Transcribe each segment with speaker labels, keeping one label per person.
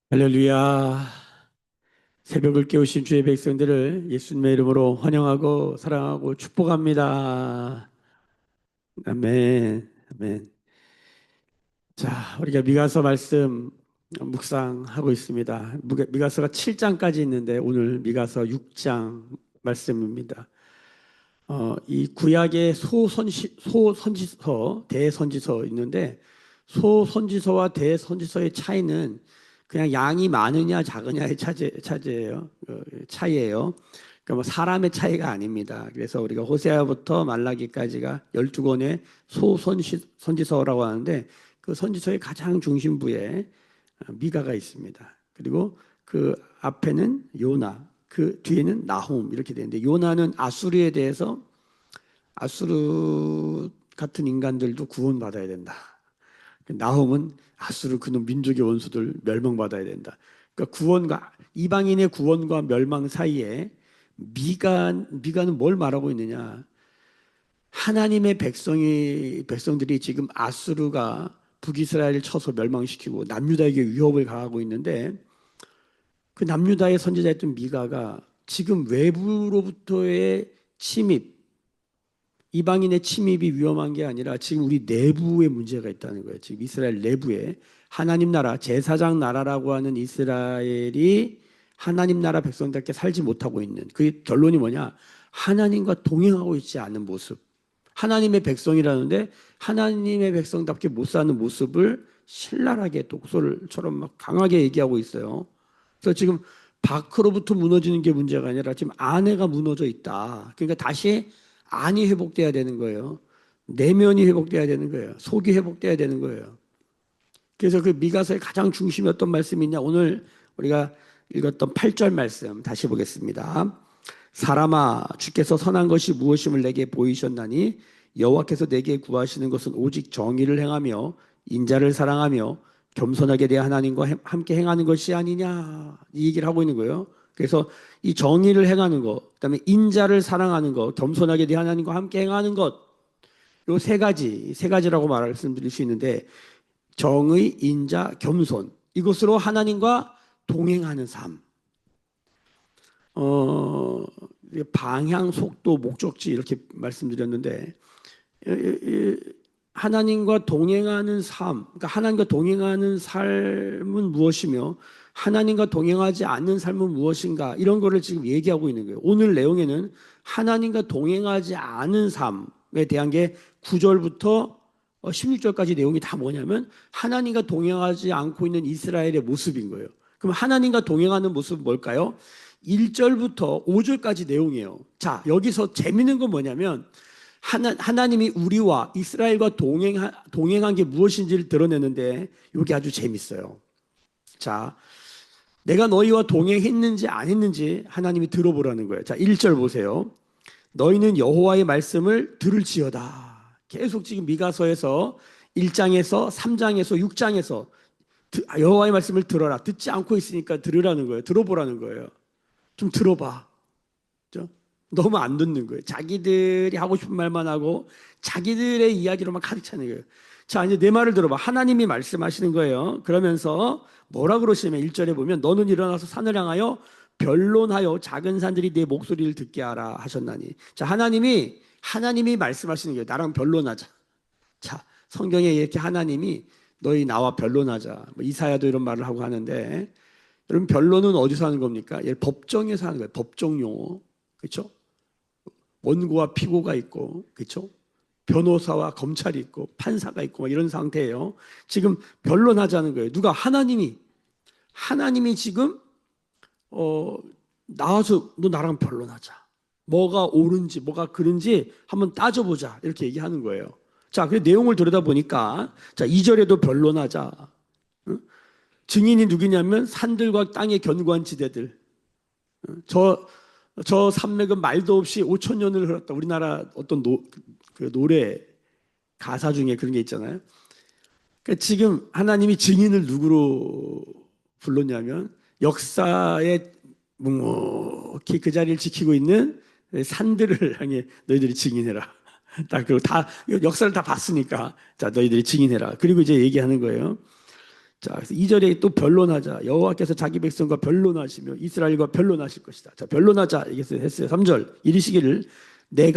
Speaker 1: 할렐루야. 새벽을 깨우신 주의 백성들을 예수님의 이름으로 환영하고 사랑하고 축복합니다. 아멘. 아멘. 자, 우리가 미가서 말씀 묵상하고 있습니다. 미가서가 7장까지 있는데 오늘 미가서 6장 말씀입니다. 이 구약의 소선지서, 대선지서 있는데 소선지서와 대선지서의 차이는 그냥 양이 많으냐 작으냐의 차이예요. 차이예요. 그러니까 뭐 사람의 차이가 아닙니다. 그래서 우리가 호세아부터 말라기까지가 12권의 소선지서라고 하는데 그 선지서의 가장 중심부에 미가가 있습니다. 그리고 그 앞에는 요나, 그 뒤에는 나훔 이렇게 되는데 요나는 아수르에 대해서 아수르 같은 인간들도 구원받아야 된다. 나훔은 아수르 그놈 민족의 원수들 멸망받아야 된다. 그러니까 구원과 이방인의 구원과 멸망 사이에 미가는 뭘 말하고 있느냐? 하나님의 백성들이 지금 아수르가 북이스라엘을 쳐서 멸망시키고 남유다에게 위협을 가하고 있는데 그 남유다의 선지자였던 미가가 지금 외부로부터의 침입, 이방인의 침입이 위험한 게 아니라 지금 우리 내부에 문제가 있다는 거예요. 지금 이스라엘 내부에 하나님 나라, 제사장 나라라고 하는 이스라엘이 하나님 나라 백성답게 살지 못하고 있는 그 결론이 뭐냐? 하나님과 동행하고 있지 않은 모습. 하나님의 백성이라는데 하나님의 백성답게 못 사는 모습을 신랄하게 독설처럼 막 강하게 얘기하고 있어요. 그래서 지금 밖으로부터 무너지는 게 문제가 아니라 지금 안에가 무너져 있다. 그러니까 다시 안이 회복돼야 되는 거예요. 내면이 회복돼야 되는 거예요. 속이 회복돼야 되는 거예요. 그래서 그 미가서의 가장 중심이 어떤 말씀이냐? 오늘 우리가 읽었던 8절 말씀 다시 보겠습니다. 사람아 주께서 선한 것이 무엇임을 내게 보이셨나니 여호와께서 내게 구하시는 것은 오직 정의를 행하며 인자를 사랑하며 겸손하게 내 하나님과 함께 행하는 것이 아니냐 이 얘기를 하고 있는 거예요. 그래서 이 정의를 행하는 것, 그다음에 인자를 사랑하는 것, 겸손하게 내 하나님과 함께 행하는 것, 요 세 가지라고 말씀드릴 수 있는데 정의, 인자, 겸손 이것으로 하나님과 동행하는 삶. 어, 방향, 속도, 목적지 이렇게 말씀드렸는데 하나님과 동행하는 삶, 그러니까 하나님과 동행하는 삶은 무엇이며 하나님과 동행하지 않는 삶은 무엇인가 이런 거를 지금 얘기하고 있는 거예요. 오늘 내용에는 하나님과 동행하지 않은 삶에 대한 게 9절부터 16절까지 내용이 다 뭐냐면 하나님과 동행하지 않고 있는 이스라엘의 모습인 거예요. 그럼 하나님과 동행하는 모습은 뭘까요? 1절부터 5절까지 내용이에요. 자, 여기서 재밌는 건 뭐냐면 하나님이 우리와 이스라엘과 동행한 게 무엇인지를 드러내는데 이게 아주 재밌어요. 자, 내가 너희와 동행했는지 안 했는지 하나님이 들어보라는 거예요. 자, 1절 보세요. 너희는 여호와의 말씀을 들을지어다. 계속 지금 미가서에서 1장에서 3장에서 6장에서 여호와의 말씀을 들어라. 듣지 않고 있으니까 들으라는 거예요. 들어보라는 거예요. 좀 들어봐. 너무 안 듣는 거예요. 자기들이 하고 싶은 말만 하고 자기들의 이야기로만 가득 차는 거예요. 자, 이제 내 말을 들어봐. 하나님이 말씀하시는 거예요. 그러면서 뭐라 그러시냐면 1절에 보면 너는 일어나서 산을 향하여 변론하여 작은 산들이 내 목소리를 듣게 하라 하셨나니. 자, 하나님이 말씀하시는 거예요. 나랑 변론하자. 자, 성경에 이렇게 하나님이 너희 나와 변론하자. 뭐 이사야도 이런 말을 하고 하는데 여러분 변론은 어디서 하는 겁니까? 법정에서 하는 거예요. 법정 용어. 그렇죠? 원고와 피고가 있고, 그렇죠? 변호사와 검찰이 있고, 판사가 있고, 막 이런 상태예요. 지금 변론하자는 거예요. 누가 하나님이 지금 나와서 너 나랑 변론하자. 뭐가 옳은지, 뭐가 그른지 한번 따져보자. 이렇게 얘기하는 거예요. 자, 그 내용을 들여다보니까, 자, 2절에도 변론하자. 응? 증인이 누구냐면 산들과 땅의 견고한 지대들. 저 산맥은 말도 없이 5천 년을 흘렀다. 우리나라 어떤 그 노래 가사 중에 그런 게 있잖아요. 그러니까 지금 하나님이 증인을 누구로 불렀냐면 역사에 묵묵히 그 자리를 지키고 있는 산들을 향해 너희들이 증인해라. 딱 그리고 다 역사를 다 봤으니까 자 너희들이 증인해라. 그리고 이제 얘기하는 거예요. 자, 그래서 2절에 또 변론하자. 여호와께서 자기 백성과 변론하시며 이스라엘과 변론하실 것이다. 자, 변론하자 이게 했어요. 3절 이르시길 내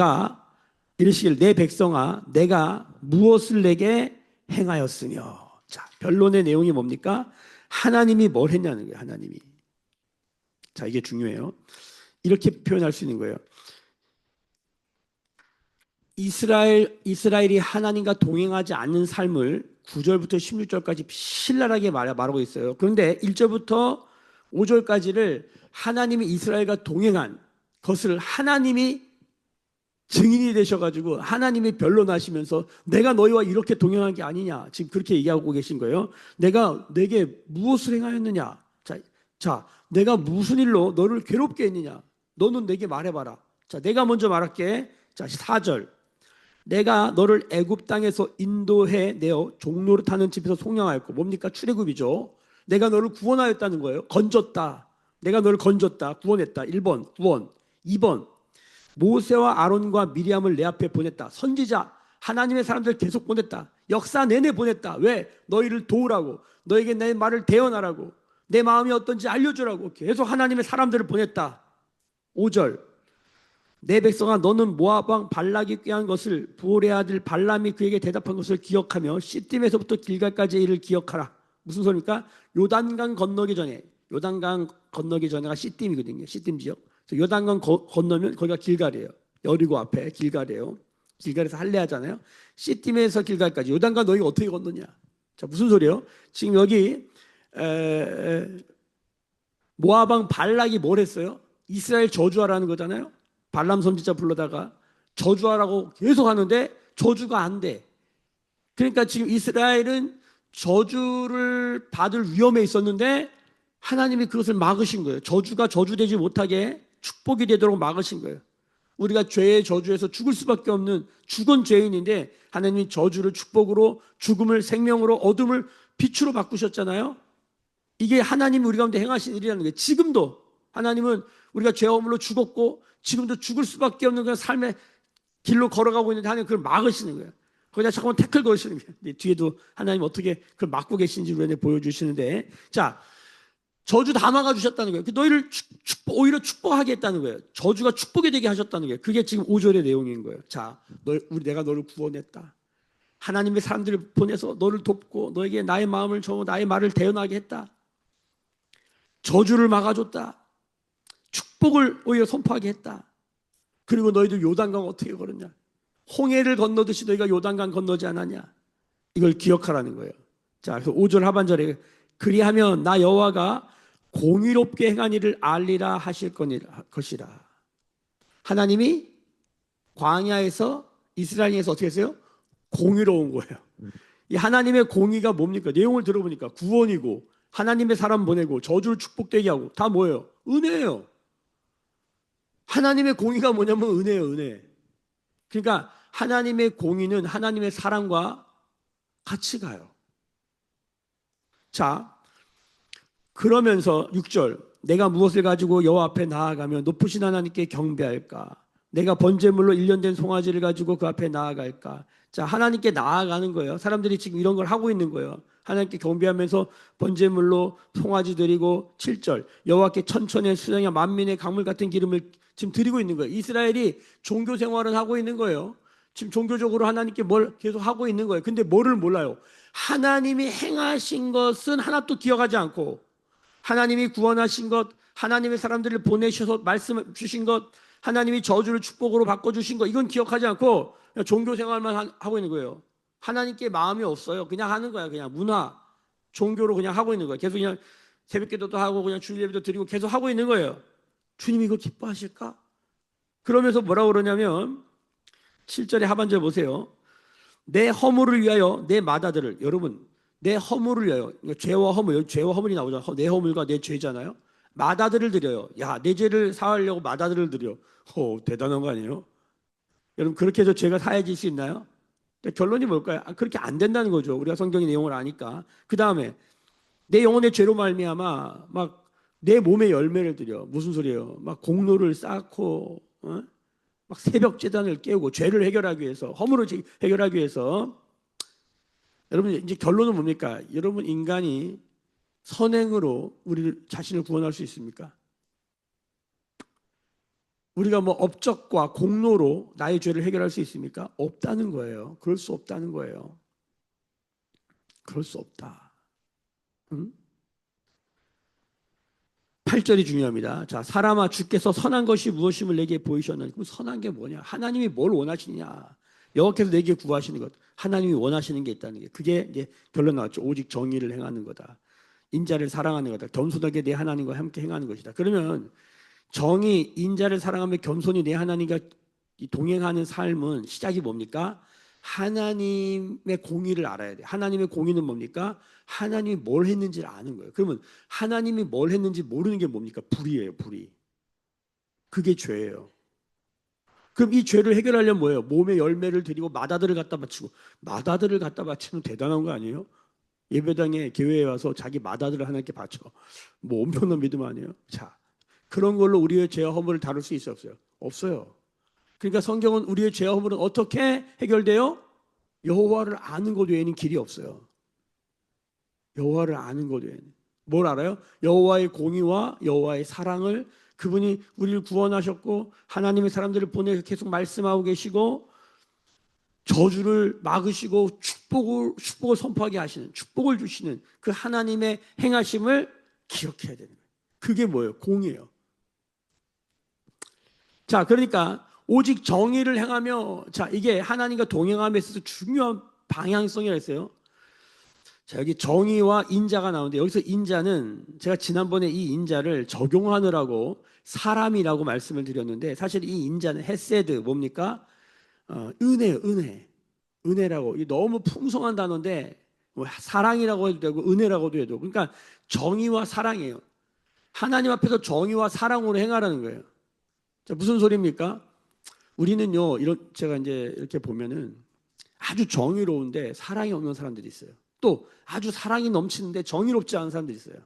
Speaker 1: 백성아 내가 무엇을 내게 행하였으며. 자, 변론의 내용이 뭡니까? 하나님이 뭘 했냐는 거예요. 하나님이. 자, 이게 중요해요. 이렇게 표현할 수 있는 거예요. 이스라엘이 하나님과 동행하지 않는 삶을 9절부터 16절까지 신랄하게 말하고 있어요. 그런데 1절부터 5절까지를 하나님이 이스라엘과 동행한 것을 하나님이 증인이 되셔가지고 하나님이 변론하시면서 내가 너희와 이렇게 동행한 게 아니냐 지금 그렇게 얘기하고 계신 거예요. 내가 내게 무엇을 행하였느냐. 자, 내가 무슨 일로 너를 괴롭게 했느냐. 너는 내게 말해봐라. 자, 내가 먼저 말할게. 자, 4절 내가 너를 애굽 땅에서 인도해 내어 종로를 타는 집에서 속량하였고, 뭡니까? 출애굽이죠. 내가 너를 구원하였다는 거예요. 건졌다. 내가 너를 건졌다. 구원했다. 1번 구원. 2번 모세와 아론과 미리암을 내 앞에 보냈다. 선지자 하나님의 사람들 계속 보냈다. 역사 내내 보냈다. 왜? 너희를 도우라고, 너에게 내 말을 대언하라고, 내 마음이 어떤지 알려주라고 계속 하나님의 사람들을 보냈다. 5절 내 백성아 너는 모압 왕 발락이 꾀한 것을 부올의 아들 발람이 그에게 대답한 것을 기억하며 시딤에서부터 길갈까지의 일을 기억하라. 무슨 소리입니까? 요단강 건너기 전에가 시딤이거든요. 시딤 지역. 요단강 건너면 거기가 길갈이에요. 여리고 앞에 길갈이에요. 길갈에서 할례하잖아요. 시딤에서 길갈까지 요단강 너희가 어떻게 건너냐. 자, 무슨 소리예요? 지금 여기 모압 왕 발락이 뭘 했어요? 이스라엘 저주하라는 거잖아요. 발람 선지자 불러다가 저주하라고 계속 하는데 저주가 안 돼. 그러니까 지금 이스라엘은 저주를 받을 위험에 있었는데 하나님이 그것을 막으신 거예요. 저주가 저주되지 못하게 축복이 되도록 막으신 거예요. 우리가 죄의 저주에서 죽을 수밖에 없는 죽은 죄인인데 하나님이 저주를 축복으로, 죽음을 생명으로, 어둠을 빛으로 바꾸셨잖아요. 이게 하나님이 우리 가운데 행하신 일이라는 거예요. 지금도 하나님은 우리가 죄 허물로 죽었고 지금도 죽을 수밖에 없는 그런 삶의 길로 걸어가고 있는데 하나님 그걸 막으시는 거예요. 거기다 잠깐만 태클 거시는 거예요. 뒤에도 하나님 어떻게 그걸 막고 계신지 우리한테 보여주시는데, 자, 저주 다 막아주셨다는 거예요. 너희를 오히려 축복하게 했다는 거예요. 저주가 축복이 되게 하셨다는 거예요. 그게 지금 5절의 내용인 거예요. 자, 내가 너를 구원했다. 하나님의 사람들을 보내서 너를 돕고 너에게 나의 마음을 주고 나의 말을 대언하게 했다. 저주를 막아줬다. 축복을 오히려 선포하게 했다. 그리고 너희들 요단강 어떻게 걸었냐. 홍해를 건너듯이 너희가 요단강 건너지 않았냐. 이걸 기억하라는 거예요. 자, 그래서 5절 하반절에 그리하면 나 여호와가 공의롭게 행한 일을 알리라 하실 것이라. 하나님이 광야에서 이스라엘에서 어떻게 했어요? 공의로운 거예요. 이 하나님의 공의가 뭡니까? 내용을 들어보니까 구원이고 하나님의 사람 보내고 저주를 축복되게 하고 다 뭐예요? 은혜예요. 하나님의 공의가 뭐냐면 은혜예요. 은혜. 그러니까 하나님의 공의는 하나님의 사랑과 같이 가요. 자, 그러면서 6절 내가 무엇을 가지고 여호와 앞에 나아가며 높으신 하나님께 경배할까? 내가 번제물로 1년 된 송아지를 가지고 그 앞에 나아갈까? 자, 하나님께 나아가는 거예요. 사람들이 지금 이런 걸 하고 있는 거예요. 하나님께 경배하면서 번제물로 송아지 드리고 7절 여호와께 천천의 수령이야 만민의 강물 같은 기름을 지금 드리고 있는 거예요. 이스라엘이 종교 생활을 하고 있는 거예요. 지금 종교적으로 하나님께 뭘 계속 하고 있는 거예요. 근데 뭐를 몰라요? 하나님이 행하신 것은 하나도 기억하지 않고 하나님이 구원하신 것, 하나님의 사람들을 보내셔서 말씀 주신 것, 하나님이 저주를 축복으로 바꿔주신 것, 이건 기억하지 않고 그냥 종교 생활만 하고 있는 거예요. 하나님께 마음이 없어요. 그냥 하는 거야. 그냥 문화, 종교로 그냥 하고 있는 거예요. 계속 그냥 새벽기도도 하고 그냥 주일 예배도 드리고 계속 하고 있는 거예요. 주님이 이거 기뻐하실까? 그러면서 뭐라고 그러냐면 7절의 하반절 보세요. 내 허물을 위하여 내 마다들을, 여러분 내 허물을 위하여, 죄와 허물, 여기 죄와 허물이 나오잖아요. 내 허물과 내 죄잖아요. 마다들을 드려요. 야, 내 죄를 사하려고 마다들을 드려. 대단한 거 아니에요? 여러분 그렇게 해서 죄가 사해질 수 있나요? 결론이 뭘까요? 그렇게 안 된다는 거죠. 우리가 성경의 내용을 아니까. 그 다음에 내 영혼의 죄로 말미암아 막 내 몸의 열매를 드려. 무슨 소리예요? 막 공로를 쌓고 막 새벽 제단을 깨우고 죄를 해결하기 위해서, 허물을 해결하기 위해서 여러분 이제 결론은 뭡니까? 여러분 인간이 선행으로 우리 자신을 구원할 수 있습니까? 우리가 뭐 업적과 공로로 나의 죄를 해결할 수 있습니까? 없다는 거예요. 그럴 수 없다는 거예요. 그럴 수 없다. 응? 8절이 중요합니다. 자, 사람아 주께서 선한 것이 무엇임을 내게 보이셨느냐. 그럼 선한 게 뭐냐? 하나님이 뭘 원하시느냐? 여호와께서 내게 구하시는 것. 하나님이 원하시는 게 있다는 게. 그게 이제 결론 나왔죠. 오직 정의를 행하는 거다. 인자를 사랑하는 거다. 겸손하게 내 하나님과 함께 행하는 것이다. 그러면 정의, 인자를 사랑하며 겸손히 내 하나님과 동행하는 삶은 시작이 뭡니까? 하나님의 공의를 알아야 돼. 하나님의 공의는 뭡니까? 하나님이 뭘 했는지를 아는 거예요. 그러면 하나님이 뭘 했는지 모르는 게 뭡니까? 불의예요, 불의. 그게 죄예요. 그럼 이 죄를 해결하려면 뭐예요? 몸의 열매를 드리고 마다들을 갖다 바치고, 마다들을 갖다 바치면 대단한 거 아니에요? 예배당에 교회에 와서 자기 마다들을 하나님께 바쳐. 뭐 엄청난 믿음 아니에요? 자, 그런 걸로 우리의 죄와 허물을 다룰 수 있어요, 없어요? 없어요. 그러니까 성경은 우리의 죄와 허물은 어떻게 해결돼요? 여호와를 아는 것 외에는 길이 없어요. 여호와를 아는 것 외에는. 뭘 알아요? 여호와의 공의와 여호와의 사랑을, 그분이 우리를 구원하셨고 하나님의 사람들을 보내서 계속 말씀하고 계시고 저주를 막으시고 축복을 선포하게 하시는, 축복을 주시는 그 하나님의 행하심을 기억해야 되는 거예요. 그게 뭐예요? 공이에요. 자, 그러니까 오직 정의를 행하며, 자, 이게 하나님과 동행함에 있어서 중요한 방향성이라 했어요. 자, 여기 정의와 인자가 나오는데 여기서 인자는 제가 지난번에 이 인자를 적용하느라고 사람이라고 말씀을 드렸는데 사실 이 인자는 헤세드 뭡니까? 은혜예요, 은혜. 은혜라고. 이 너무 풍성한 단어인데 뭐 사랑이라고 해도 되고 은혜라고도 해도, 그러니까 정의와 사랑이에요. 하나님 앞에서 정의와 사랑으로 행하라는 거예요. 자, 무슨 소리입니까? 우리는요, 이런 제가 이제 이렇게 보면은 아주 정의로운데 사랑이 없는 사람들이 있어요. 또 아주 사랑이 넘치는데 정의롭지 않은 사람들이 있어요.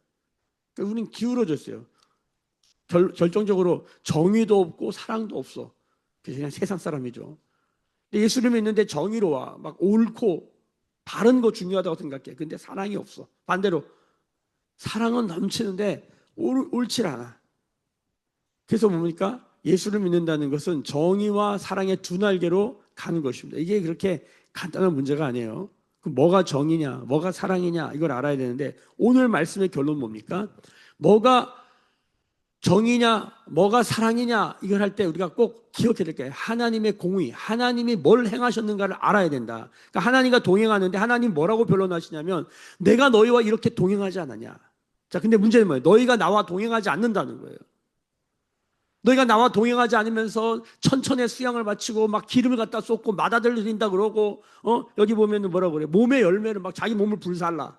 Speaker 1: 그러니까 우리는 기울어졌어요. 결정적으로 정의도 없고 사랑도 없어. 그래서 그냥 세상 사람이죠. 예수를 믿는데 정의로워. 막 옳고 바른 거 중요하다고 생각해. 근데 사랑이 없어. 반대로 사랑은 넘치는데 옳지 않아. 그래서 뭡니까? 예수를 믿는다는 것은 정의와 사랑의 두 날개로 가는 것입니다. 이게 그렇게 간단한 문제가 아니에요. 뭐가 정의냐, 뭐가 사랑이냐 이걸 알아야 되는데 오늘 말씀의 결론은 뭡니까? 뭐가 정의냐, 뭐가 사랑이냐 이걸 할 때 우리가 꼭 기억해야 될 게 하나님의 공의, 하나님이 뭘 행하셨는가를 알아야 된다. 그러니까 하나님과 동행하는데 하나님 뭐라고 변론하시냐면 내가 너희와 이렇게 동행하지 않았냐. 자, 근데 문제는 뭐예요? 너희가 나와 동행하지 않는다는 거예요. 너희가 나와 동행하지 않으면서 천천의 수양을 바치고 막 기름을 갖다 쏟고 마다들 드린다 그러고 여기 보면은 뭐라고 그래? 몸의 열매를 막 자기 몸을 불살라.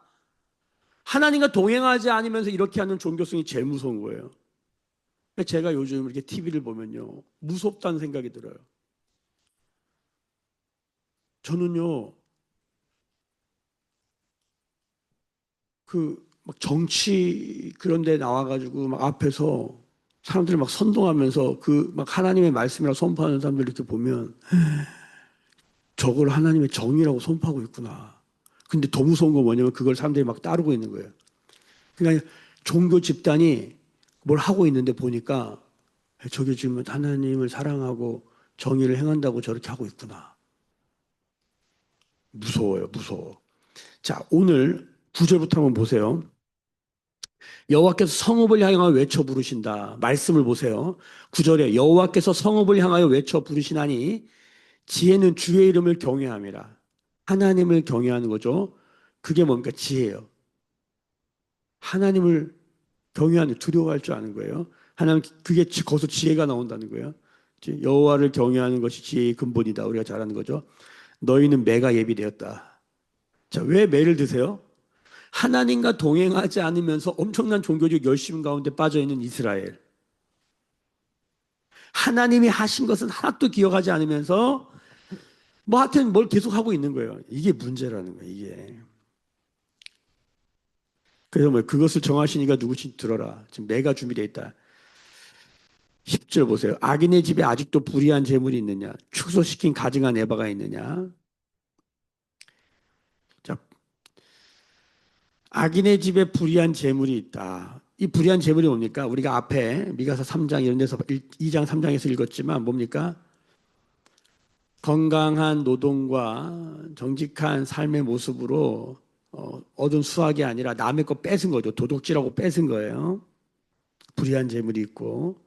Speaker 1: 하나님과 동행하지 않으면서 이렇게 하는 종교성이 제일 무서운 거예요. 제가 요즘 이렇게 TV를 보면요 무섭다는 생각이 들어요. 저는요 그 막 정치 그런 데 나와가지고 막 앞에서 사람들이 막 선동하면서 그 막 하나님의 말씀이라 선포하는 사람들 이렇게 보면 저걸 하나님의 정의라고 선포하고 있구나. 근데 더 무서운 건 뭐냐면 그걸 사람들이 막 따르고 있는 거예요. 그러니까 종교 집단이 뭘 하고 있는데 보니까 저게 지금 하나님을 사랑하고 정의를 행한다고 저렇게 하고 있구나. 무서워요, 무서워. 자, 오늘 9절부터 한번 보세요. 여호와께서 성읍을 향하여 외쳐 부르신다. 말씀을 보세요. 9절에 여호와께서 성읍을 향하여 외쳐 부르시나니 지혜는 주의 이름을 경외함이라. 하나님을 경외하는 거죠. 그게 뭡니까? 지혜예요. 하나님을 경외하는, 두려워할 줄 아는 거예요. 하나님, 그게 거기서 지혜가 나온다는 거예요. 여호와를 경외하는 것이 지혜의 근본이다. 우리가 잘 아는 거죠. 너희는 매가 예비되었다. 자, 왜 매를 드세요? 하나님과 동행하지 않으면서 엄청난 종교적 열심 가운데 빠져 있는 이스라엘. 하나님이 하신 것은 하나도 기억하지 않으면서 뭐 하여튼 뭘 계속 하고 있는 거예요. 이게 문제라는 거예요, 이게. 그래서 뭐 그것을 정하시니까 누구지 들어라. 지금 내가 준비되어 있다. 10절 보세요. 악인의 집에 아직도 불의한 재물이 있느냐? 축소시킨 가증한 에바가 있느냐? 자, 악인의 집에 불의한 재물이 있다. 이 불의한 재물이 뭡니까? 우리가 앞에 미가서 3장 이런 데서 2장 3장에서 읽었지만 뭡니까? 건강한 노동과 정직한 삶의 모습으로 얻은 수확이 아니라 남의 거 뺏은 거죠. 도둑질하고 뺏은 거예요. 불의한 재물이 있고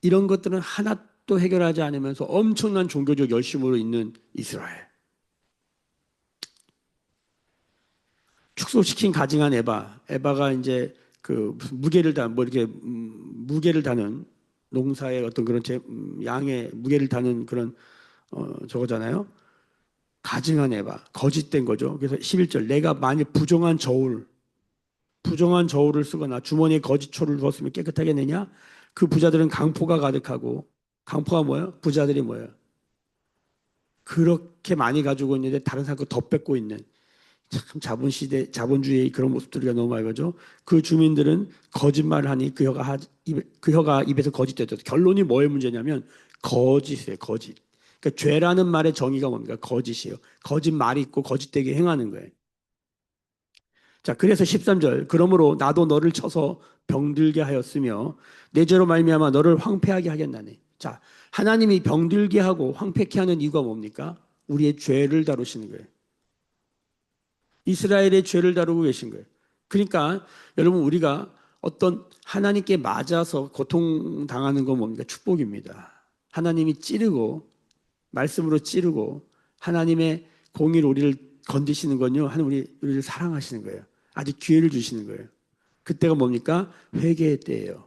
Speaker 1: 이런 것들은 하나도 해결하지 않으면서 엄청난 종교적 열심으로 있는 이스라엘. 축소시킨 가증한 에바가 이제 그 무슨 무게를 뭐 이렇게 무게를 다는 농사의 어떤 그런 양의 무게를 다는 그런 저거잖아요. 가증한 에바, 거짓된 거죠. 그래서 11절 내가 만일 부정한 저울을 쓰거나 주머니에 거짓초를 두었으면 깨끗하겠느냐? 그 부자들은 강포가 가득하고 강포가 뭐예요? 부자들이 뭐예요? 그렇게 많이 가지고 있는데 다른 사람 거 더 뺏고 있는 참 자본주의의 그런 모습들이 너무 많이 가죠. 그 주민들은 거짓말을 하니 그 혀가 입에서 거짓되죠. 결론이 뭐의 문제냐면 거짓이에요. 거짓. 그러니까 죄라는 말의 정의가 뭡니까? 거짓이에요. 거짓말이 있고 거짓되게 행하는 거예요. 자, 그래서 13절 그러므로 나도 너를 쳐서 병들게 하였으며 내 죄로 말미암아 너를 황폐하게 하겠나니. 자, 하나님이 병들게 하고 황폐케 하는 이유가 뭡니까? 우리의 죄를 다루시는 거예요. 이스라엘의 죄를 다루고 계신 거예요. 그러니까 여러분 우리가 어떤 하나님께 맞아서 고통당하는 건 뭡니까? 축복입니다. 하나님이 찌르고 말씀으로 찌르고 하나님의 공의로 우리를 건드시는 건요. 하나님 우리를 사랑하시는 거예요. 아직 기회를 주시는 거예요. 그때가 뭡니까? 회개의 때예요.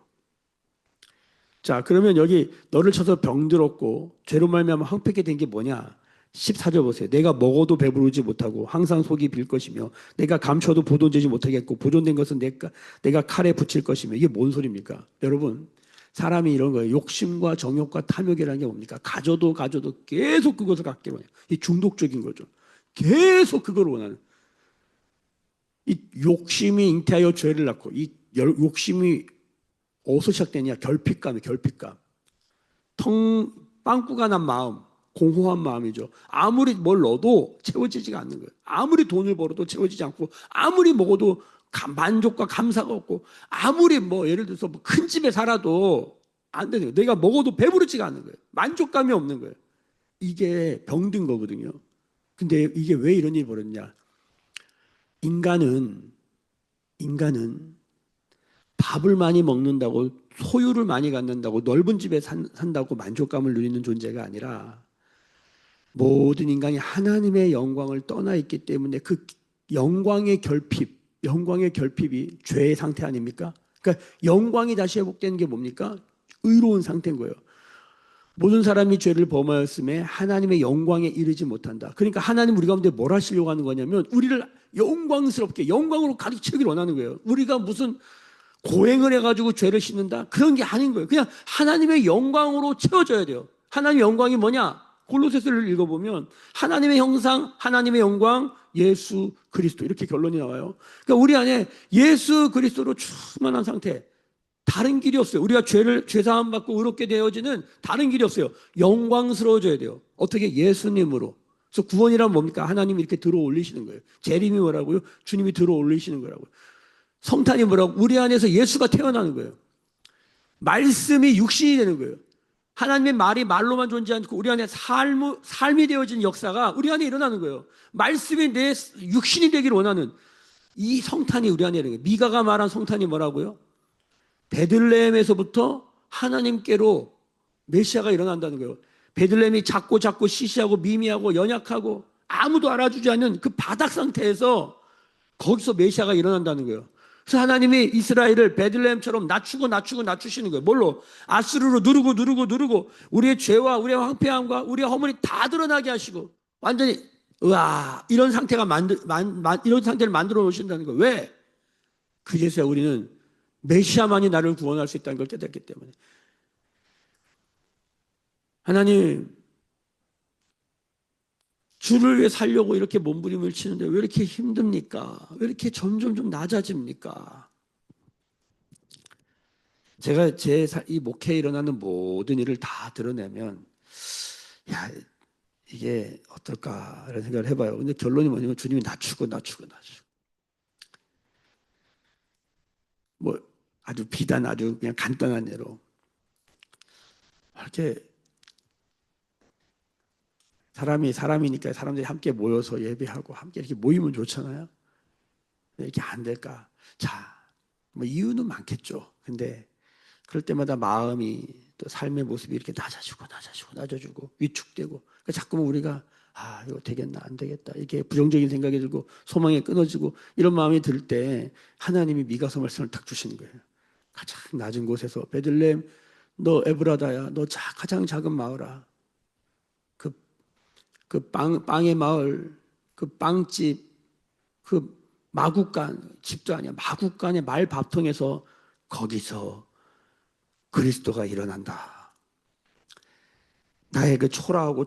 Speaker 1: 자, 그러면 여기 너를 쳐서 병들었고 죄로 말미암아 황폐하게 된 게 뭐냐? 14절 보세요. 내가 먹어도 배부르지 못하고 항상 속이 빌 것이며 내가 감춰도 보존되지 못하겠고 보존된 것은 내가 칼에 붙일 것이며 이게 뭔 소리입니까? 여러분 사람이 이런 거예요. 욕심과 정욕과 탐욕이라는 게 뭡니까? 가져도 계속 그것을 갖기로 해요. 이 중독적인 거죠. 계속 그걸 원하는. 이 욕심이 잉태하여 죄를 낳고 이 욕심이 어디서 시작되냐? 결핍감. 빵꾸가 난 마음, 공허한 마음이죠. 아무리 뭘 넣어도 채워지지가 않는 거예요. 아무리 돈을 벌어도 채워지지 않고, 아무리 먹어도 만족과 감사가 없고, 아무리 뭐 예를 들어서 뭐큰 집에 살아도 안 되는 거예요. 내가 먹어도 배부르지가 않는 거예요. 만족감이 없는 거예요. 이게 병든 거거든요. 근데 이게 왜 이런 일이 벌어졌냐? 인간은 밥을 많이 먹는다고 소유를 많이 갖는다고 넓은 집에 산다고 만족감을 누리는 존재가 아니라 모든 인간이 하나님의 영광을 떠나 있기 때문에 그 영광의 결핍이 죄의 상태 아닙니까? 그러니까 영광이 다시 회복되는 게 뭡니까? 의로운 상태인 거예요. 모든 사람이 죄를 범하였음에 하나님의 영광에 이르지 못한다. 그러니까 하나님 우리 가운데 뭘 하시려고 하는 거냐면 우리를 영광스럽게 영광으로 가르치기를 원하는 거예요. 우리가 무슨 고행을 해가지고 죄를 씻는다? 그런 게 아닌 거예요. 그냥 하나님의 영광으로 채워져야 돼요. 하나님의 영광이 뭐냐? 골로새서를 읽어보면 하나님의 형상, 하나님의 영광, 예수 그리스도 이렇게 결론이 나와요. 그러니까 우리 안에 예수 그리스도로 충만한 상태. 다른 길이 없어요. 우리가 죄사함 받고 의롭게 되어지는 다른 길이 없어요. 영광스러워져야 돼요. 어떻게? 예수님으로. 그래서 구원이란 뭡니까? 하나님이 이렇게 들어 올리시는 거예요. 재림이 뭐라고요? 주님이 들어 올리시는 거라고요. 성탄이 뭐라고? 우리 안에서 예수가 태어나는 거예요. 말씀이 육신이 되는 거예요. 하나님의 말이 말로만 존재하지 않고 우리 안에 삶이 되어진 역사가 우리 안에 일어나는 거예요. 말씀이 내 육신이 되기를 원하는 이 성탄이 우리 안에 일어나는 거예요. 미가가 말한 성탄이 뭐라고요? 베들레헴에서부터 하나님께로 메시아가 일어난다는 거예요. 베들레헴이 작고 시시하고 미미하고 연약하고 아무도 알아주지 않는 그 바닥 상태에서 거기서 메시아가 일어난다는 거예요. 그래서 하나님이 이스라엘을 베들레헴처럼 낮추시는 거예요. 뭘로? 아수르로 누르고 우리의 죄와 우리의 황폐함과 우리의 허물이 다 드러나게 하시고 완전히 이런 상태가 이런 상태를 만들어 놓으신다는 거예요. 왜? 그제서야 우리는 메시아만이 나를 구원할 수 있다는 걸 깨닫기 때문에. 하나님, 주를 위해 살려고 이렇게 몸부림을 치는데 왜 이렇게 힘듭니까? 왜 이렇게 점점 좀 낮아집니까? 제가 이 목회에 일어나는 모든 일을 다 드러내면 야 이게 어떨까라는 생각을 해봐요. 근데 결론이 뭐냐면 주님이 낮추고. 뭐 아주 비단 아주 그냥 간단한 예로 이렇게 사람이니까 사람들이 함께 모여서 예배하고 함께 이렇게 모이면 좋잖아요. 이렇게 안 될까? 자, 뭐 이유는 많겠죠. 근데 그럴 때마다 마음이 또 삶의 모습이 이렇게 낮아지고 위축되고 그러니까 자꾸만 우리가 이거 되겠나 안 되겠다 이렇게 부정적인 생각이 들고 소망이 끊어지고 이런 마음이 들 때 하나님이 미가서 말씀을 딱 주시는 거예요. 가장 낮은 곳에서 베들레헴 너 에브라다야 너 가장 작은 마을아 그 빵의 마을 그 빵집 그 마구간 집도 아니야 마구간의 말밥통에서 거기서 그리스도가 일어난다. 나의 그 초라하고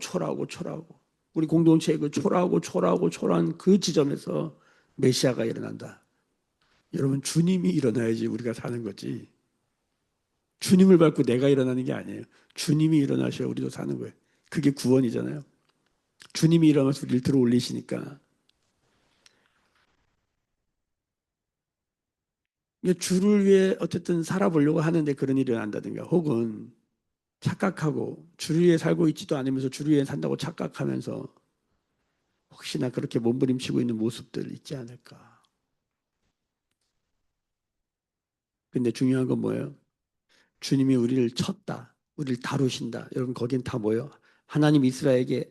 Speaker 1: 우리 공동체의 그 초라한 그 지점에서 메시아가 일어난다. 여러분 주님이 일어나야지 우리가 사는 거지. 주님을 밟고 내가 일어나는 게 아니에요. 주님이 일어나셔야 우리도 사는 거예요. 그게 구원이잖아요. 주님이 일어나서 우리를 들어 올리시니까. 주를 위해 어쨌든 살아보려고 하는데 그런 일이 일어난다든가 혹은 착각하고 주를 위해 살고 있지도 않으면서 주를 위해 산다고 착각하면서 혹시나 그렇게 몸부림치고 있는 모습들 있지 않을까. 근데 중요한 건 뭐예요? 주님이 우리를 쳤다. 우리를 다루신다. 여러분 거긴 다 뭐예요? 하나님 이스라엘이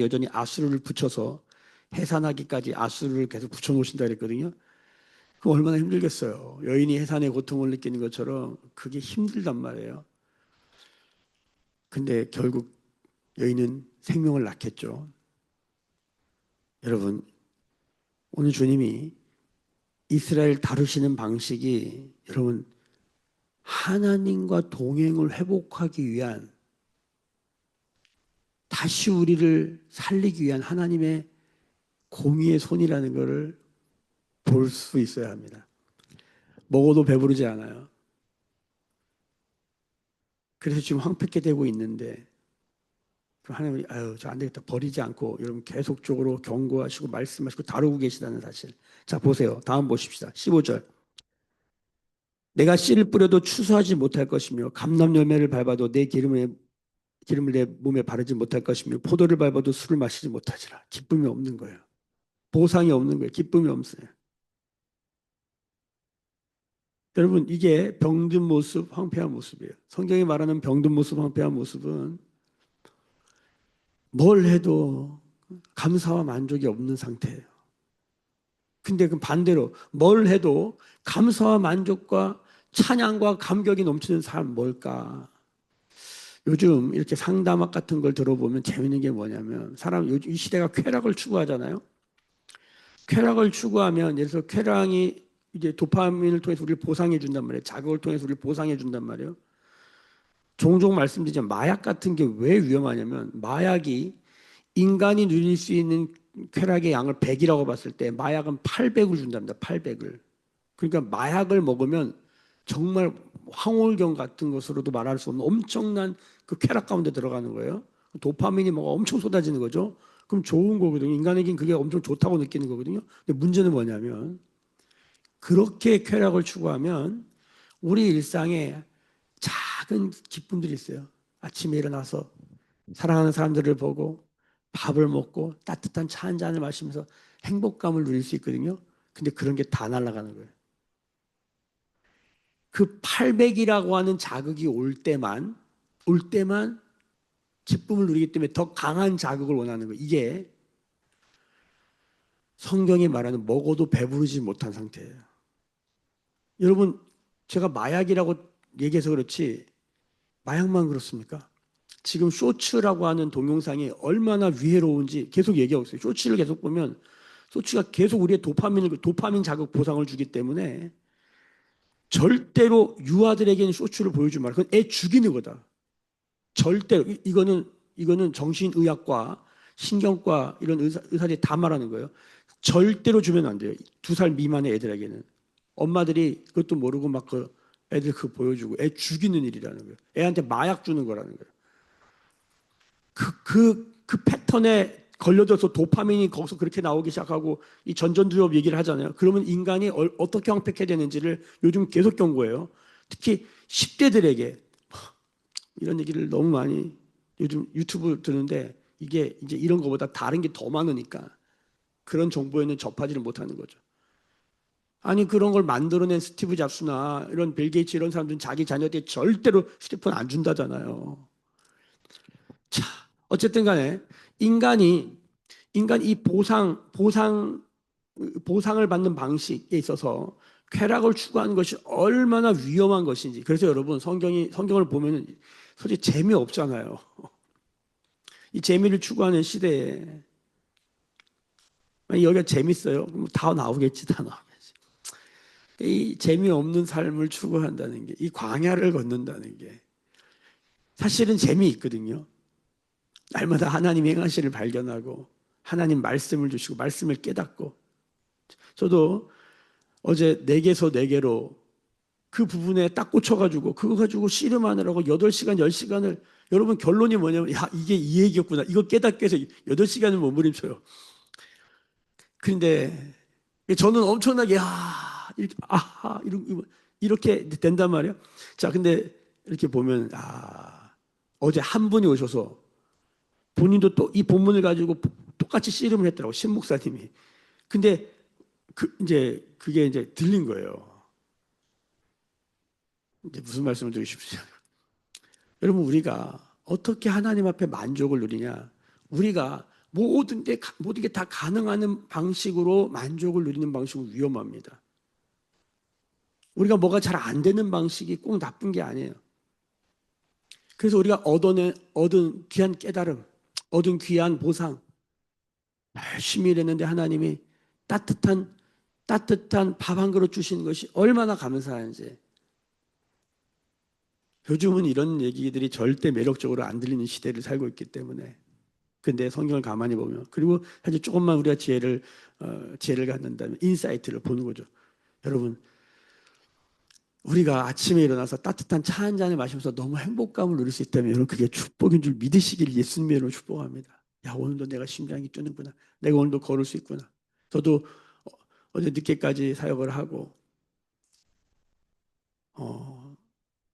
Speaker 1: 여전히 아수르를 붙여서 해산하기까지 아수르를 계속 붙여놓으신다 그랬거든요. 그 얼마나 힘들겠어요. 여인이 해산의 고통을 느끼는 것처럼 그게 힘들단 말이에요. 근데 결국 여인은 생명을 낳겠죠. 여러분 오늘 주님이 이스라엘 다루시는 방식이 여러분 하나님과 동행을 회복하기 위한 다시 우리를 살리기 위한 하나님의 공의의 손이라는 것을 볼 수 있어야 합니다. 먹어도 배부르지 않아요. 그래서 지금 황폐케 되고 있는데 하나님이 저 안 되겠다 버리지 않고 여러분 계속적으로 경고하시고 말씀하시고 다루고 계시다는 사실. 자 보세요. 다음 보십시다. 15절. 내가 씨를 뿌려도 추수하지 못할 것이며 감람 열매를 밟아도 내 기름을 내 몸에 바르지 못할 것이며 포도를 밟아도 술을 마시지 못하지라. 기쁨이 없는 거예요. 보상이 없는 거예요. 기쁨이 없어요. 여러분 이게 병든 모습, 황폐한 모습이에요. 성경이 말하는 병든 모습, 황폐한 모습은 뭘 해도 감사와 만족이 없는 상태예요. 근데 그 반대로 뭘 해도 감사와 만족과 찬양과 감격이 넘치는 사람 뭘까? 요즘 이렇게 상담학 같은 걸 들어보면 재밌는 게 뭐냐면 요즘 이 시대가 쾌락을 추구하잖아요. 쾌락을 추구하면 예를 들어서 쾌락이 이제 도파민을 통해서 우리를 보상해 준단 말이에요. 자극을 통해서 우리를 보상해 준단 말이에요. 종종 말씀드리지만 마약 같은 게 왜 위험하냐면 마약이 인간이 누릴 수 있는 쾌락의 양을 100이라고 봤을 때 마약은 800을 준답니다. 800을. 그러니까 마약을 먹으면 정말 황홀경 같은 것으로도 말할 수 없는 엄청난 그 쾌락 가운데 들어가는 거예요. 도파민이 뭐가 엄청 쏟아지는 거죠. 그럼 좋은 거거든요. 인간에겐 그게 엄청 좋다고 느끼는 거거든요. 근데 문제는 뭐냐면 그렇게 쾌락을 추구하면 우리 일상에 작은 기쁨들이 있어요. 아침에 일어나서 사랑하는 사람들을 보고 밥을 먹고 따뜻한 차 한 잔을 마시면서 행복감을 누릴 수 있거든요. 근데 그런 게 다 날아가는 거예요. 그 800이라고 하는 자극이 올 때만 기쁨을 누리기 때문에 더 강한 자극을 원하는 거예요. 이게 성경이 말하는 먹어도 배부르지 못한 상태예요. 여러분, 제가 마약이라고 얘기해서 그렇지 마약만 그렇습니까? 지금 쇼츠라고 하는 동영상이 얼마나 위해로운지 계속 얘기하고 있어요. 쇼츠를 계속 보면 쇼츠가 계속 우리의 도파민 자극 보상을 주기 때문에 절대로 유아들에게는 쇼츠를 보여주지 말아요. 그건 애 죽이는 거다. 절대로 이거는 정신의학과 신경과 이런 의사들이 다 말하는 거예요. 절대로 주면 안 돼요. 2살 미만의 애들에게는. 엄마들이 그것도 모르고 막 그 애들 그거 보여주고 애 죽이는 일이라는 거예요. 애한테 마약 주는 거라는 거예요. 그 패턴에 걸려져서 도파민이 거기서 그렇게 나오기 시작하고 이 전전두엽 얘기를 하잖아요. 그러면 인간이 어떻게 황폐해야 되는지를 요즘 계속 경고해요. 특히 10대들에게 이런 얘기를 너무 많이 요즘 유튜브 듣는데 이게 이제 이런 거보다 다른 게 더 많으니까 그런 정보에는 접하지를 못하는 거죠. 아니 그런 걸 만들어낸 스티브 잡스나 이런 빌 게이츠 이런 사람들은 자기 자녀한테 절대로 휴대폰 안 준다잖아요. 자, 어쨌든 간에 인간이 인간 이 보상을 받는 방식에 있어서 쾌락을 추구하는 것이 얼마나 위험한 것인지. 그래서 여러분 성경을 보면 솔직히 재미없잖아요. 이 재미를 추구하는 시대에 여기가 재밌어요. 그럼 다 나오겠지, 다 나오겠지. 이 재미없는 삶을 추구한다는 게, 이 광야를 걷는다는 게 사실은 재미있거든요. 날마다 하나님의 행하시를 발견하고 하나님 말씀을 주시고 말씀을 깨닫고 저도 어제 네개서 네개로 그 부분에 딱 꽂혀가지고 그거 가지고 씨름하느라고 8시간, 10시간을 여러분 결론이 뭐냐면 야 이게 이 얘기였구나. 이거 깨닫기 위해서 8시간을 몸부림쳐요. 그런데 저는 엄청나게 이렇게 이렇게 된단 말이에요. 자, 근데 이렇게 보면 어제 한 분이 오셔서 본인도 또 이 본문을 가지고 똑같이 씨름을 했더라고 신 목사님이. 근데 이제 그게 이제 들린 거예요. 이제 무슨 말씀을 드리고 싶으요 여러분 우리가 어떻게 하나님 앞에 만족을 누리냐? 우리가 모든 게 다 가능한 방식으로 만족을 누리는 방식은 위험합니다. 우리가 뭐가 잘 안 되는 방식이 꼭 나쁜 게 아니에요. 그래서 우리가 얻은 귀한 깨달음, 얻은 귀한 보상, 열심히 일했는데 하나님이 따뜻한 밥 한 그릇 주시는 것이 얼마나 감사한지. 요즘은 이런 얘기들이 절대 매력적으로 안 들리는 시대를 살고 있기 때문에. 근데 성경을 가만히 보면 그리고 사실 조금만 우리가 지혜를 갖는다면 인사이트를 보는 거죠. 여러분 우리가 아침에 일어나서 따뜻한 차 한 잔을 마시면서 너무 행복감을 누릴 수 있다면 여러분 그게 축복인 줄 믿으시길 예수님의 이름으로 축복합니다. 야 오늘도 내가 심장이 뛰는구나. 내가 오늘도 걸을 수 있구나. 저도 어제 늦게까지 사역을 하고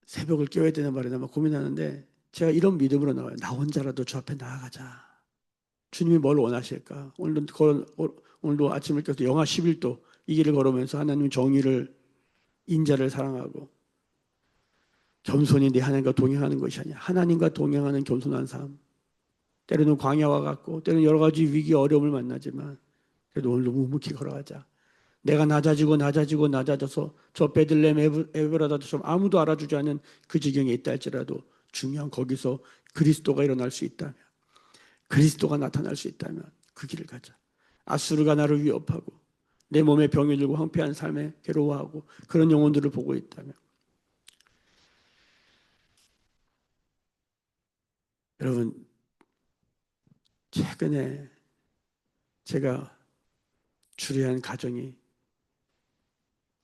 Speaker 1: 새벽을 깨워야 되는 말이나 막 고민하는데 제가 이런 믿음으로 나와요. 나 혼자라도 주 앞에 나아가자. 주님이 뭘 원하실까? 오늘도 아침을 깨서 영하 11도 이 길을 걸으면서 하나님 정의를 인자를 사랑하고 겸손히 내 하나님과 동행하는 것이 아니야. 하나님과 동행하는 겸손한 삶. 때로는 광야와 같고 때로는 여러 가지 위기 어려움을 만나지만 그래도 오늘도 묵묵히 걸어가자. 내가 낮아져서 저 베들레헴 에브라다처럼 아무도 알아주지 않은 그 지경에 있다 할지라도 중요한 거기서 그리스도가 일어날 수 있다면 그리스도가 나타날 수 있다면 그 길을 가자. 아수르가 나를 위협하고 내 몸에 병이 들고 황폐한 삶에 괴로워하고 그런 영혼들을 보고 있다면 여러분 최근에 제가 주례한 가정이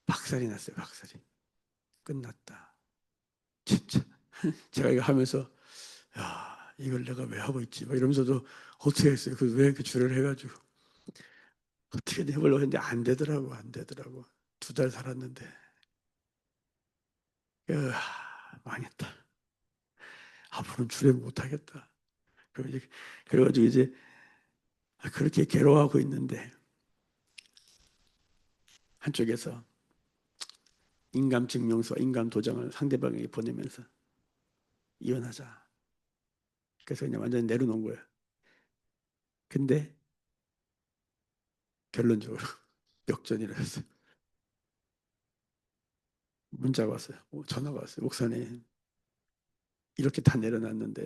Speaker 1: 박살이 났어요. 박살이. 끝났다. 진짜 제가 이거 하면서 야 이걸 내가 왜 하고 있지? 막 이러면서도 어떻게 했어요? 왜 그 주례를 해가지고 어떻게 해보려고 했는데 안 되더라고. 안 되더라고. 2달 살았는데 망했다. 앞으로는 주례 못하겠다. 그래가지고 이제 그렇게 괴로워하고 있는데 한쪽에서 인감증명서, 인감도장을 상대방에게 보내면서 이혼하자. 그래서 그냥 완전히 내려놓은 거예요. 근데 결론적으로 역전이라 했어요. 문자가 왔어요. 전화가 왔어요. 목사님 이렇게 다 내려놨는데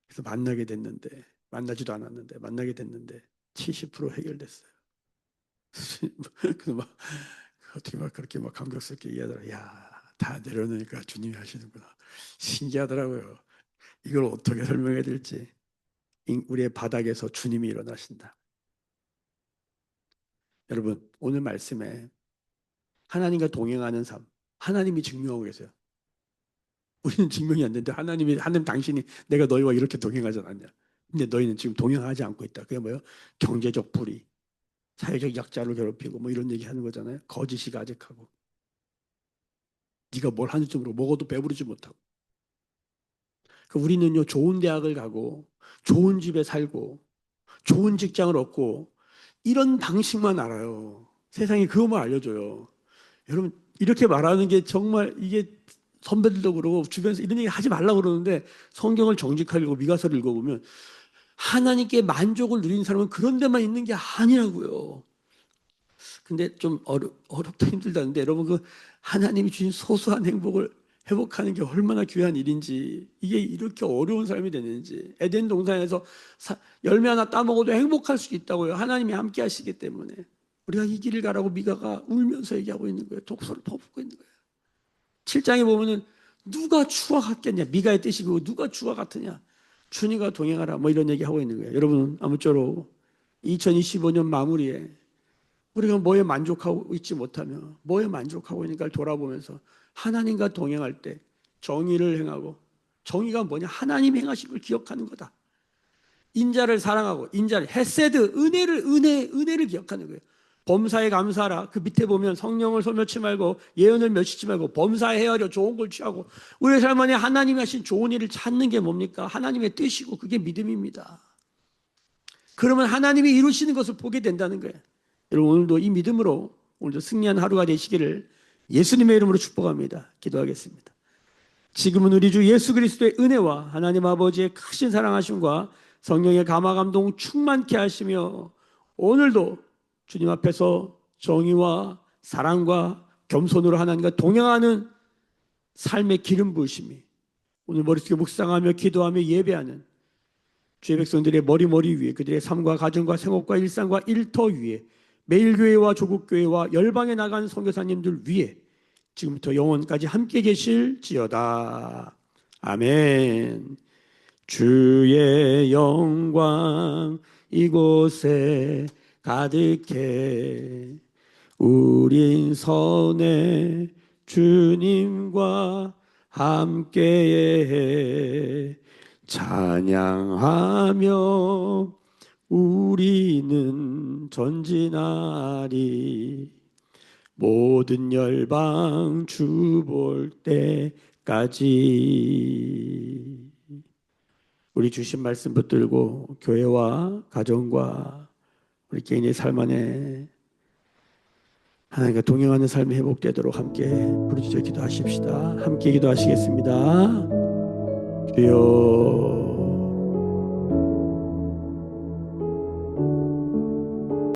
Speaker 1: 그래서 만나게 됐는데 만나지도 않았는데 만나게 됐는데 70% 해결됐어요. 그래서 막 어떻게 막 그렇게 막 감격스럽게 얘기하더라. 야, 다 내려놓으니까 주님이 하시는구나. 신기하더라고요. 이걸 어떻게 설명해야 될지. 우리의 바닥에서 주님이 일어나신다. 여러분, 오늘 말씀에 하나님과 동행하는 삶, 하나님이 증명하고 계세요. 우리는 증명이 안 되는데 하나님 당신이 내가 너희와 이렇게 동행하지 않았냐. 근데 너희는 지금 동행하지 않고 있다. 그게 뭐예요? 경제적 불의, 사회적 약자를 괴롭히고 뭐 이런 얘기 하는 거잖아요. 거짓이 가득하고 네가 뭘 하는 쪽으로 먹어도 배부르지 못하고. 그 우리는요 좋은 대학을 가고 좋은 집에 살고 좋은 직장을 얻고 이런 방식만 알아요. 세상에 그것만 알려줘요. 여러분 이렇게 말하는 게 정말 이게 선배들도 그러고 주변에서 이런 얘기 하지 말라고 그러는데 성경을 정직하게 읽고 미가서를 읽어보면 하나님께 만족을 누리는 사람은 그런 데만 있는 게 아니라고요. 근데 좀 어렵다 힘들다는데 여러분 그 하나님이 주신 소소한 행복을 회복하는 게 얼마나 귀한 일인지 이게 이렇게 어려운 삶이 되는지 에덴 동산에서 열매 하나 따먹어도 행복할 수 있다고요. 하나님이 함께 하시기 때문에 우리가 이 길을 가라고 미가가 울면서 얘기하고 있는 거예요. 독소를 퍼붓고 있는 거예요. 7장에 보면은 누가 주와 같겠냐 미가의 뜻이 고 누가 주와 같으냐 주님과 동행하라 뭐 이런 얘기하고 있는 거예요. 여러분 아무쪼록 2025년 마무리에 우리가 뭐에 만족하고 있지 못하며 뭐에 만족하고 있는가를 돌아보면서 하나님과 동행할 때 정의를 행하고 정의가 뭐냐? 하나님 행하신 걸 기억하는 거다. 인자를 사랑하고 인자를 헤세드 은혜를 기억하는 거예요. 범사에 감사하라. 그 밑에 보면 성령을 소멸치 말고 예언을 멸치지 말고 범사에 헤아려 좋은 걸 취하고 우리의 삶 안에 하나님이 하신 좋은 일을 찾는 게 뭡니까? 하나님의 뜻이고 그게 믿음입니다. 그러면 하나님이 이루시는 것을 보게 된다는 거예요. 여러분 오늘도 이 믿음으로 오늘도 승리한 하루가 되시기를 예수님의 이름으로 축복합니다. 기도하겠습니다. 지금은 우리 주 예수 그리스도의 은혜와 하나님 아버지의 크신 사랑하심과 성령의 감화 감동 충만케 하시며 오늘도 주님 앞에서 정의와 사랑과 겸손으로 하나님과 동행하는 삶의 기름 부으심이 오늘 머릿속에 묵상하며 기도하며 예배하는 주의 백성들의 머리 위에 그들의 삶과 가정과 생업과 일상과 일터 위에 매일교회와 조국교회와 열방에 나간 선교사님들 위에 지금부터 영원까지 함께 계실지어다. 아멘. 주의 영광 이곳에 가득해 우린 선의 주님과 함께해 찬양하며 우리는 전진하리 모든 열방 주 볼 때까지 우리 주신 말씀 붙들고 교회와 가정과 우리 개인의 삶 안에 하나님과 동행하는 삶이 회복되도록 함께 부르짖어 기도하십시다. 함께 기도하시겠습니다. 주여